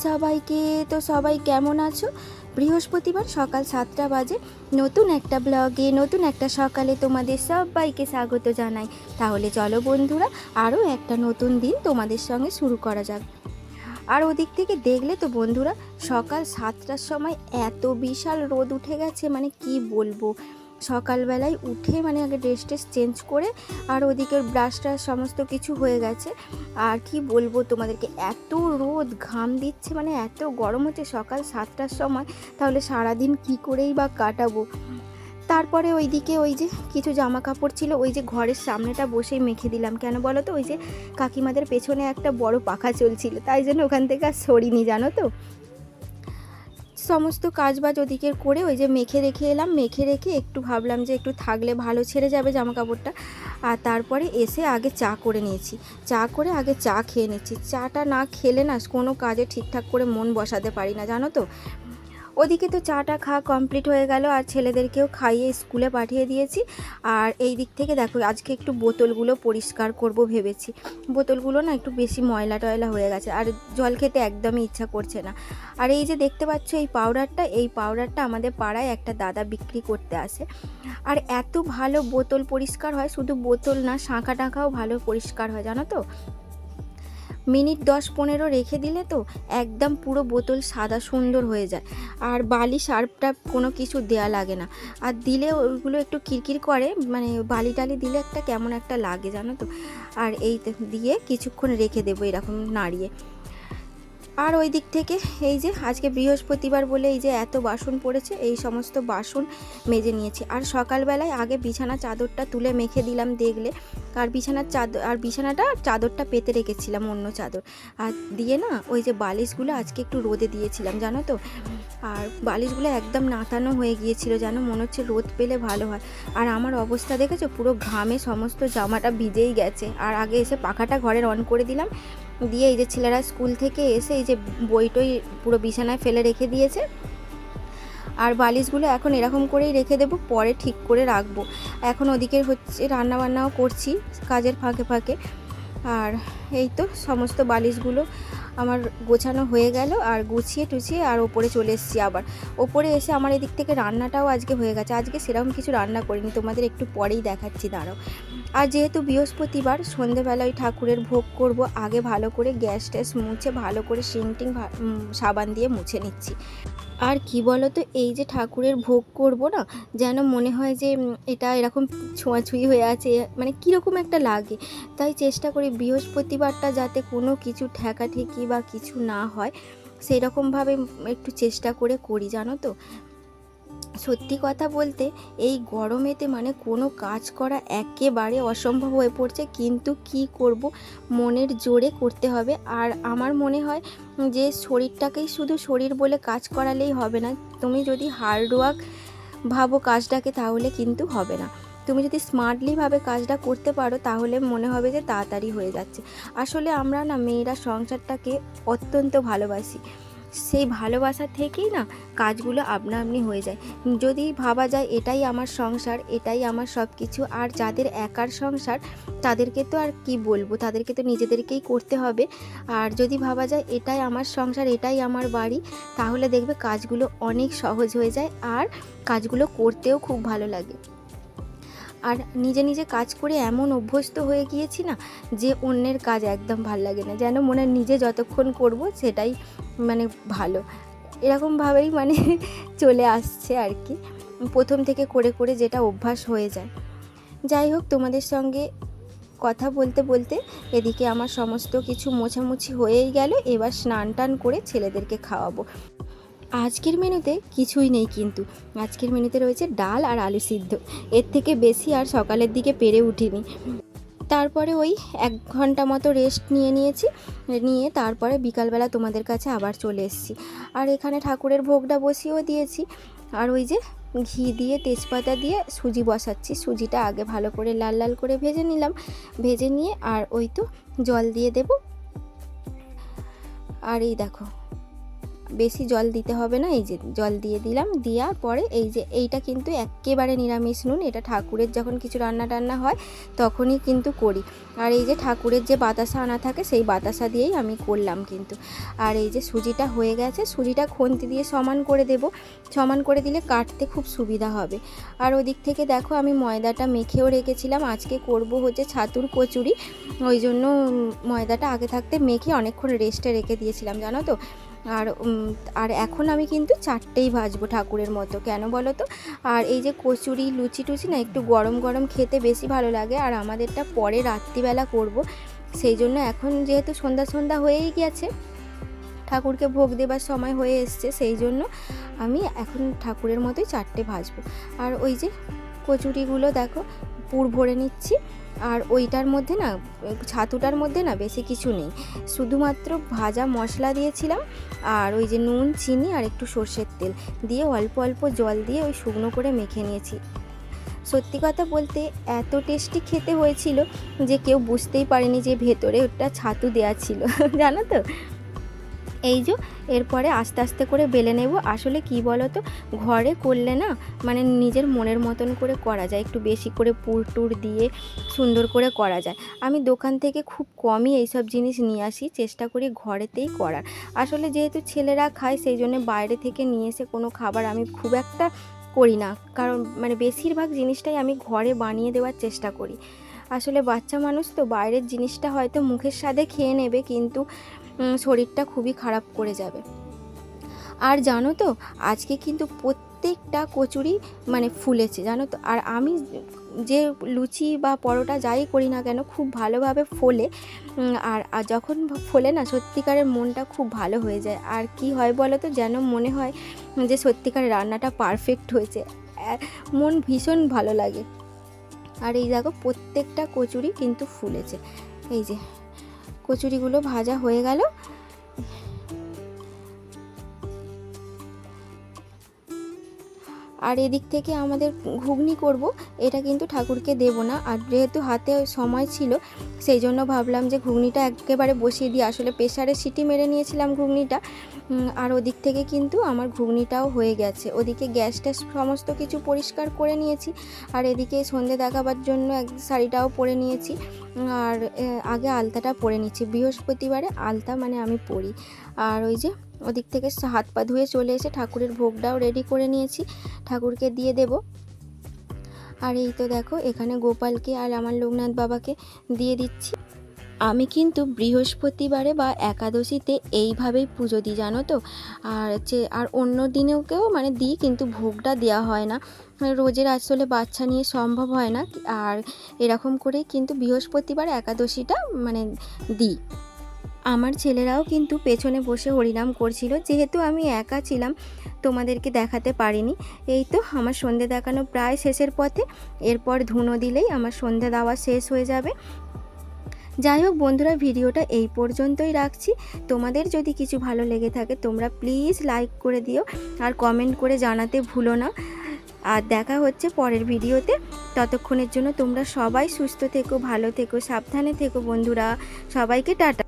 সবাইকে। তো সবাই কেমন আছো? বৃহস্পতিবার সকাল 7টা বাজে, নতুন একটা ব্লগে নতুন একটা সকালে তোমাদের সবাইকে স্বাগত জানাই। তাহলে চলো বন্ধুরা, আরও একটা নতুন দিন তোমাদের সঙ্গে শুরু করা যাক। আর ওদিক থেকে দেখলে তো বন্ধুরা, সকাল 7টার সময় এত বিশাল রোদ উঠে গেছে, মানে কি বলবো। সকালবেলায় উঠে মানে আগে ড্রেস চেঞ্জ করে আর ওদিকের ব্রাশ ট্রাশ সমস্ত কিছু হয়ে গেছে। আর কি বলবো তোমাদেরকে, এত রোদ, ঘাম দিচ্ছে, মানে এত গরম হচ্ছে সকাল 7টার সময়। তাহলে সারাদিন কি করেই বা কাটাবো। তারপরে ওইদিকে ওই যে কিছু জামা কাপড় ছিল, ওই যে ঘরের সামনেটা বসেই মেখে দিলাম। কেন বলো তো, ওই যে কাকিমাদের পেছনে একটা বড় পাখা চলছিল, তাই জন্য ওখান থেকে আর সরিনি, জানো তো। সমস্ত কাজবাজ ওদিকে করে ওই যে মেখে রেখে এলাম। মেখে রেখে একটু ভাবলাম যে একটু থাকলে ভালো ছেড়ে যাবে জামা কাপড়টা। আর তারপরে এসে আগে চা করে নিয়েছি। চা করে আগে চা খেয়ে নিচ্ছি। চাটা না খেলে না কোনো কাজে ঠিকঠাক করে মন বসাতে পারি না, জানো তো। ওদিকে তো চাটা খাওয়া কমপ্লিট হয়ে গেল, আর ছেলেদেরকেও খাইয়ে স্কুলে পাঠিয়ে দিয়েছি। আর এই দিক থেকে দেখো, আজকে একটু বোতলগুলো পরিষ্কার করব ভেবেছি। বোতলগুলো না একটু বেশি ময়লা টয়লা হয়ে গেছে, আর জল খেতে একদমই ইচ্ছা করছে না। আর এই যে দেখতে পাচ্ছ এই পাউডারটা আমাদের পাড়ায় একটা দাদা বিক্রি করতে আসে। আর এত ভালো বোতল পরিষ্কার হয়, শুধু বোতল না, শাঁখা টাঁখাও ভালো পরিষ্কার হয়, জানো তো। মিনিট 10-15 রেখে দিলে তো একদম পুরো বোতল সাদা সুন্দর হয়ে যায়। আর বালি সার্ফটা কোনো কিছু দেয়া লাগে না। আর দিলে ওইগুলো একটু কিরকির করে, মানে বালি টালি দিলে একটা কেমন একটা লাগে, জানো তো। আর এই দিয়ে কিছুক্ষণ রেখে দেবো এরকম নাড়িয়ে। আর ওই দিক থেকে এই যে আজকে বৃহস্পতিবার বলে এই যে এত বাসন পড়েছে, এই সমস্ত বাসন মেজে নিয়েছি। আর সকালবেলায় আগে বিছানা চাদরটা তুলে মেখে দিলাম দেখলে। আর বিছানাটা চাদরটা পেতে রেখেছিলাম, অন্য চাদর আর দিয়ে না, ওই যে বালিশগুলো আজকে একটু রোদে দিয়েছিলাম, জানো তো। আর বালিশগুলো একদম নাতানো হয়ে গিয়েছিল, যেন মনে হচ্ছে রোদ পেলে ভালো হয়। আর আমার অবস্থা দেখেছো, পুরো ঘামে সমস্ত জামাটা ভিজেই গেছে। আর আগে এসে পাখাটা ঘরের অন করে দিলাম, দিয়ে এই যে ছেলেরা স্কুল থেকে এসে এই যে বইটই পুরো বিছানায় ফেলে রেখে দিয়েছে। আর বালিশগুলো এখন এরকম করেই রেখে দেবো, পরে ঠিক করে রাখবো। এখন ওদিকে হচ্ছে রান্নাবান্নাও করছি কাজের ফাঁকে ফাঁকে। আর এই তো সমস্ত বালিশগুলো আমার গোছানো হয়ে গেল, আর গুছিয়ে টুছিয়ে আর ওপরে চলে এসেছি। আবার ওপরে এসে আমার এদিক থেকে রান্নাটাও আজকে হয়ে গেছে। আজকে সেরকম কিছু রান্না করিনি, তোমাদের একটু পরেই দেখাচ্ছি, দাঁড়াও। আর যেহেতু বৃহস্পতিবার, সন্ধেবেলায় ঠাকুরের ভোগ করব, আগে ভালো করে গ্যাস ট্যাস মুছে ভালো করে সিং সাবান দিয়ে মুছে নিচ্ছি। আর কি বলো তো, এই যে ঠাকুরের ভোগ করব না, যেন মনে হয় যে এটা এরকম ছোঁয়াছুঁয়ি হয়ে আছে, মানে কীরকম একটা লাগে। তাই চেষ্টা করি বৃহস্পতিবারটা যাতে কোনো কিছু ঠেকাঠেকি বা কিছু না হয়, সেই রকমভাবে একটু চেষ্টা করে করি, জানো তো। সত্যি কথা বলতে এই গরমেতে মানে কোনো কাজ করা একেবারে অসম্ভব হয়ে পড়ছে, কিন্তু কি করব, মনের জোরে করতে হবে। আর আমার মনে হয় যে শরীরটাকেই শুধু শরীর বলে কাজ করালেই হবে না। তুমি যদি হার্ডওয়ার্ক ভাবো কাজটাকে, তাহলে কিন্তু হবে না। তুমি যদি স্মার্টলিভাবে কাজটা করতে পারো, তাহলে মনে হবে যে তাড়াতাড়ি হয়ে যাচ্ছে। আসলে আমরা না মেয়েরা সংসারটাকে অত্যন্ত ভালোবাসি, সেই ভালোবাসা থেকেই না কাজগুলো আপনা আপনি হয়ে যায়। যদি ভাবা যায় এটাই আমার সংসার, এটাই আমার সব কিছু, আর যাদের একার সংসার তাদেরকে তো আর কি বলবো, তাদেরকে তো নিজেদেরকেই করতে হবে। আর যদি ভাবা যায় এটাই আমার সংসার, এটাই আমার বাড়ি, তাহলে দেখবে কাজগুলো অনেক সহজ হয়ে যায়, আর কাজগুলো করতেও খুব ভালো লাগে। আর নিজে নিজে কাজ করে এমন অভ্যস্ত হয়ে গিয়েছি না, যে অন্যের কাজ একদম ভাল লাগে না, যেন মনে নিজে যতক্ষণ করব সেটাই মানে ভালো, এরকমভাবেই মানে চলে আসছে আর কি, প্রথম থেকে করে করে যেটা অভ্যাস হয়ে যায়। যাই হোক, তোমাদের সঙ্গে কথা বলতে বলতে এদিকে আমার সমস্ত কিছু মোছামুছি হয়েই গেল। এবার স্নান টান করে ছেলেদেরকে খাওয়াবো। আজকের মেনুতে কিছুই নেই, কিন্তু আজকের মেনুতে রয়েছে ডাল আর আলু সিদ্ধ। এর থেকে বেশি আর সকালের দিকে পেরে উঠিনি। তারপরে ওই 1 ঘন্টা মতো রেস্ট নিয়েছি, নিয়ে তারপরে বিকালবেলা তোমাদের কাছে আবার চলে এসেছি। আর এখানে ঠাকুরের ভোগটা বসিয়েও দিয়েছি। আর ওই যে ঘি দিয়ে তেজপাতা দিয়ে সুজি বসাচ্ছি। সুজিটা আগে ভালো করে লাল লাল করে ভেজে নিলাম, ভেজে নিয়ে আর ওই তো জল দিয়ে দেব। আর এই দেখো বেশি জল দিতে হবে না। এই যে জল দিয়ে দিলাম, দেওয়ার পরে এই যে এইটা কিন্তু একেবারে নিরামিষ নুন, এটা ঠাকুরের যখন কিছু রান্না টান্না হয় তখনই কিন্তু করি। আর এই যে ঠাকুরের যে বাতাসা আনা থাকে সেই বাতাসা দিয়েই আমি করলাম কিন্তু। আর এই যে সুজিটা হয়ে গেছে, সুজিটা খুন্তি দিয়ে সমান করে দেব, সমান করে দিলে কাটতে খুব সুবিধা হবে। আর ওদিক থেকে দেখো আমি ময়দাটা মেখেও রেখেছিলাম, আজকে করব হচ্ছে ছাতুর কচুরি, ওই জন্য ময়দাটা আগে থাকতে মেখে অনেকক্ষণ রেস্টে রেখে দিয়েছিলাম জানো তো। আর এখন আমি কিন্তু চারটেই ভাজবো ঠাকুরের মতো, কেন বলো তো? আর এই যে কচুরি লুচি টুচি না একটু গরম গরম খেতে বেশি ভালো লাগে, আর আমাদেরটা পরে রাত্রিবেলা করব, সেই জন্য এখন যেহেতু সন্ধ্যা সন্ধ্যা হয়েই গেছে, ঠাকুরকে ভোগ দেবার সময় হয়ে এসছে, সেই জন্য আমি এখন ঠাকুরের মতোই চারটে ভাজবো। আর ওই যে কচুরিগুলো দেখো পুর ভরে নিচ্ছি। আর ওইটার মধ্যে না, ছাতুটার মধ্যে না বেশি কিছু নেই, শুধুমাত্র ভাজা মশলা দিয়েছিলাম, আর ওই যে নুন চিনি আর একটু সর্ষের তেল দিয়ে অল্প অল্প জল দিয়ে ওই শুকনো করে মেখে নিয়েছি। সত্যি কথা বলতে এত টেস্টি খেতে হয়েছিল যে কেউ বুঝতেই পারেনি যে ভেতরে ওটা ছাতু দেওয়া ছিল জানো তো। এই যে এরপরে আস্তে আস্তে করে বেলে নেব। আসলে কি বলো তো, ঘরে করলে না মানে নিজের মনের মতন করে করা যায়, একটু বেশি করে পুর টুর দিয়ে সুন্দর করে করা যায়। আমি দোকান থেকে খুব কমই এইসব জিনিস নিয়ে আসি, চেষ্টা করি ঘরেতেই করার। আসলে যেহেতু ছেলেরা খায় সেই জন্য বাইরে থেকে নিয়ে এসে কোনো খাবার আমি খুব একটা করি না, কারণ মানে বেশিরভাগ জিনিসটাই আমি ঘরে বানিয়ে দেওয়ার চেষ্টা করি। আসলে বাচ্চা মানুষ তো, বাইরের জিনিসটা হয়তো মুখের স্বাদে খেয়ে নেবে কিন্তু শরীরটা খুবই খারাপ করে যাবে। আর জানো তো আজকে কিন্তু প্রত্যেকটা কচুরি মানে ফুলেছে জানো তো। আর আমি যে লুচি বা পরোটা যাই করি না কেন খুব ভালোভাবে ফোলে, আর যখন ফোলে না সত্যিকারের মনটা খুব ভালো হয়ে যায়। আর কি হয় বলো তো, যেন মনে হয় যে সত্যিকারের রান্নাটা পারফেক্ট হয়েছে, মন ভীষণ ভালো লাগে। আর এই দেখো প্রত্যেকটা কচুরি কিন্তু ফুলেছে। এই যে কচুরিগুলো ভাজা হয়ে গেল। আর এদিক থেকে আমাদের ঘুগনি করব, এটা কিন্তু ঠাকুরকে দেব না। আর যেহেতু হাতে সময় ছিল সেই জন্য ভাবলাম যে ঘুগনিটা একেবারে বসিয়ে দিই, আসলে প্রেসারে সিটি মেরে নিয়েছিলাম ঘুগনিটা। আর ওদিক থেকে কিন্তু আমার ঘুগনিটাও হয়ে গেছে, ওদিকে গ্যাসটা সমস্ত কিছু পরিষ্কার করে নিয়েছি। আর এদিকে সন্ধে দেখাবার জন্য এক শাড়িটাও পরে নিয়েছি। আর আগে আলতাটা পরে নিচ্ছি, বৃহস্পতিবারে আলতা মানে আমি পরি। আর ওই যে ওদিক থেকে হাত পা ধুয়ে চলে এসে ঠাকুরের ভোগটাও রেডি করে নিয়েছি, ঠাকুরকে দিয়ে দেব। আর এই তো দেখো এখানে গোপালকে আর আমার লোকনাথ বাবাকে দিয়ে দিচ্ছি। আমি কিন্তু বৃহস্পতিবারে বা একাদশীতে এইভাবেই পুজো দিই জানো তো। আর অন্য দিনেওকেও মানে দিই, কিন্তু ভোগটা দেওয়া হয় না, রোজের আসলে বাচ্চা নিয়ে সম্ভব হয় না। আর এরকম করেই কিন্তু বৃহস্পতিবার একাদশীটা মানে দিই। আমার ছেলেরাও কিন্তু পেছনে বসে হরিনাম করছিল, যেহেতু আমি একা ছিলাম তোমাদেরকে দেখাতে পারিনি। এই তো আমার সন্ধে দেখানো প্রায় শেষের পথে, এরপর ধুনো দিলেই আমার সন্ধে দেওয়া শেষ হয়ে যাবে। যাই হোক বন্ধুরা, ভিডিওটা এই পর্যন্তই রাখছি। তোমাদের যদি কিছু ভালো লেগে থাকে তোমরা প্লিজ লাইক করে দিও আর কমেন্ট করে জানাতে ভুলো না। আর দেখা হচ্ছে পরের ভিডিওতে, ততক্ষণের জন্য তোমরা সবাই সুস্থ থেকো, ভালো থেকো, সাবধানে থেকো বন্ধুরা। সবাইকে টাটা।